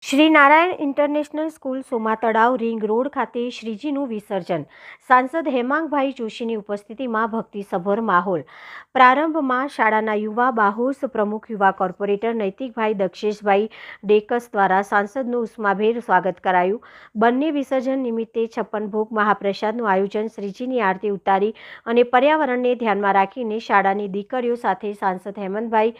Shri Narayan international school સોમા તળાવ ring road ખાતે શ્રીજીનું વિસર્જન. સાંસદ હેમાંગભાઈ જોશીની ઉપસ્થિતિમાં ભક્તિસભર માહોલ. પ્રારંભમાં શાળાના યુવા બાહોશ પ્રમુખ યુવા કોર્પોરેટર નૈતિકભાઈ દક્ષેશભાઈ ડેકસ દ્વારા સાંસદનું ઉષ્માભેર સ્વાગત કરાયું. બંને વિસર્જન નિમિત્તે 56 ભોગ મહાપ્રસાદનું આયોજન, શ્રીજીની આરતી ઉતારી અને પર્યાવરણને ધ્યાનમાં રાખીને શાળાની દીકરીઓ સાથે સાંસદ હેમાંગભાઈ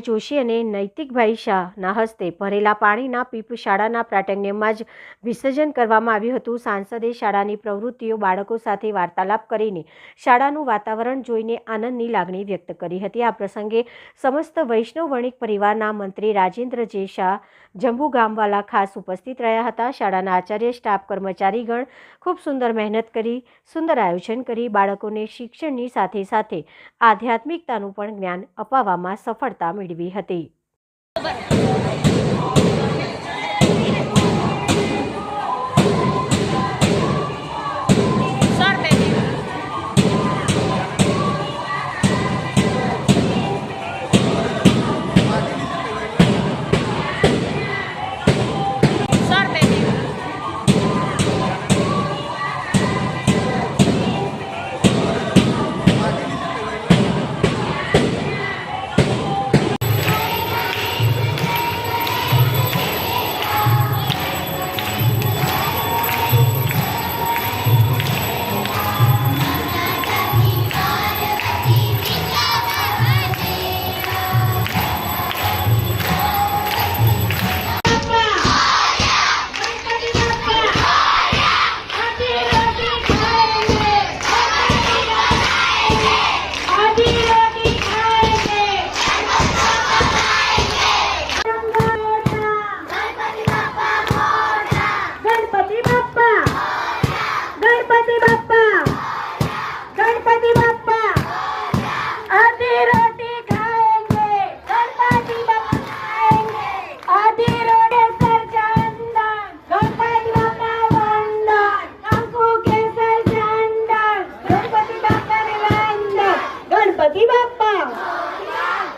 જોશી અને નૈતિકભાઈ શાહના હસ્તે ભરેલા પાણીના પીપ શાળાના પ્રાંગણમાં જ વિસર્જન કરવામાં આવ્યું હતું. સાંસદે શાળાની પ્રવૃત્તિઓ, બાળકો સાથે વાર્તાલાપ કરીને શાળાનું વાતાવરણ જોઈને આનંદની લાગણી વ્યક્ત કરી હતી. આ પ્રસંગે સમસ્ત વૈષ્ણવ વણિક પરિવારના મંત્રી રાજેન્દ્ર જે શાહ, જંબુ ગામવાલા ખાસ ઉપસ્થિત રહ્યા હતા. શાળાના આચાર્ય, સ્ટાફ, કર્મચારીગણ ખૂબ સુંદર મહેનત કરી, સુંદર આયોજન કરી બાળકોને શિક્ષણની સાથે સાથે આધ્યાત્મિકતાનું પણ જ્ઞાન અપાવવામાં સફળતા મેળવી હતી.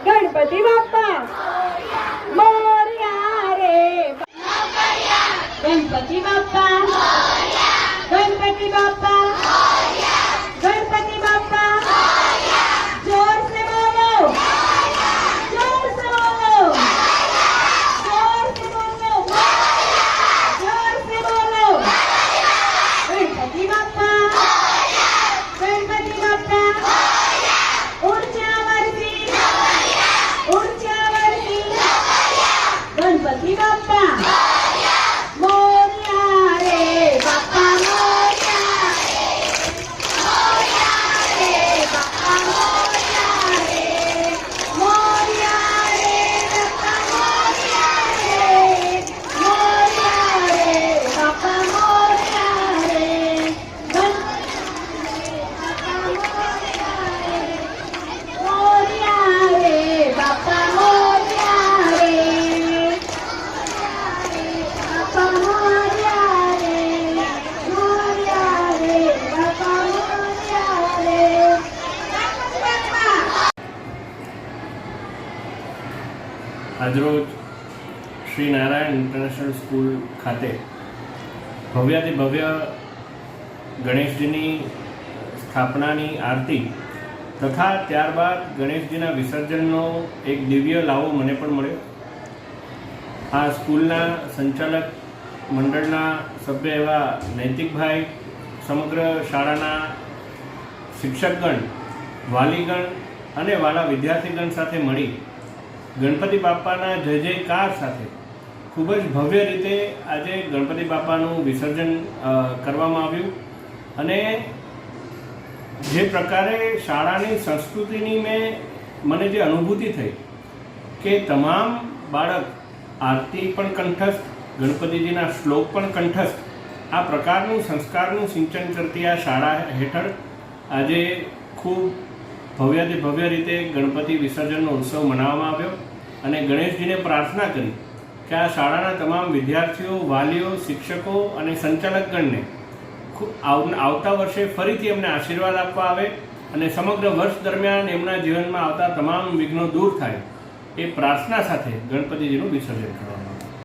गणपति बाप्पा मोरया रे, गणपति बाप्पा, गणपति बाप्पा, गणपति बाप्पा, जोर से बोलो, जोर से बोलो, जोर से बोलो, जोर से बोलो, गणपति बाप्पा, गणपति बाप्पा, गणपति बाप्पा मोरया रे, बाप्पा मोरया रे, मोरया रे, बाप्पा मोरया रे, मोरया रे, बाप्पा मोरया रे, मोरया रे, बाप्पा मोरया रे, मोरया रे, बाप्पा આજરોજ શ્રી નારાયણ ઇન્ટરનેશનલ સ્કૂલ ખાતે ભવ્યાતિ ભવ્ય ગણેશજીની સ્થાપનાની આરતી તથા ત્યારબાદ ગણેશજીના વિસર્જનનો એક દિવ્ય લાવો મને પણ મળ્યો. આ સ્કૂલના સંચાલક મંડળના સભ્ય એવા નૈતિકભાઈ, સમગ્ર શાળાના શિક્ષકગણ, વાલીગણ અને વાલા વિદ્યાર્થીગણ સાથે મળી ગણપતિ બાપ્પાના જય જયકાર સાથે ખૂબ જ ભવ્ય રીતે આજે ગણપતિ બાપ્પાનું વિસર્જન કરવામાં આવ્યું. અને જે પ્રકારે શાળાની સંસ્કૃતિની મને જે અનુભૂતિ થઈ કે તમામ બાળક આરતી પણ કંઠસ્થ, ગણપતિજીના શ્લોક પણ કંઠસ્થ, આ પ્રકારનું સંસ્કારનું સિંચન કરતી આ શાળા હેઠળ આજે ખૂબ ભવ્યાથી ભવ્ય રીતે ગણપતિ વિસર્જનનો ઉત્સવ મનાવવામાં આવ્યો. અને ગણેશજીને પ્રાર્થના કરી કે આ શાળાના તમામ વિદ્યાર્થીઓ, વાલીઓ, શિક્ષકો અને સંચાલકગણને આવતા વર્ષે ફરીથી એમને આશીર્વાદ આપવા આવે અને સમગ્ર વર્ષ દરમિયાન એમના જીવનમાં આવતા તમામ વિઘ્નો દૂર થાય એ પ્રાર્થના સાથે ગણપતિજીનું વિસર્જન કરવામાં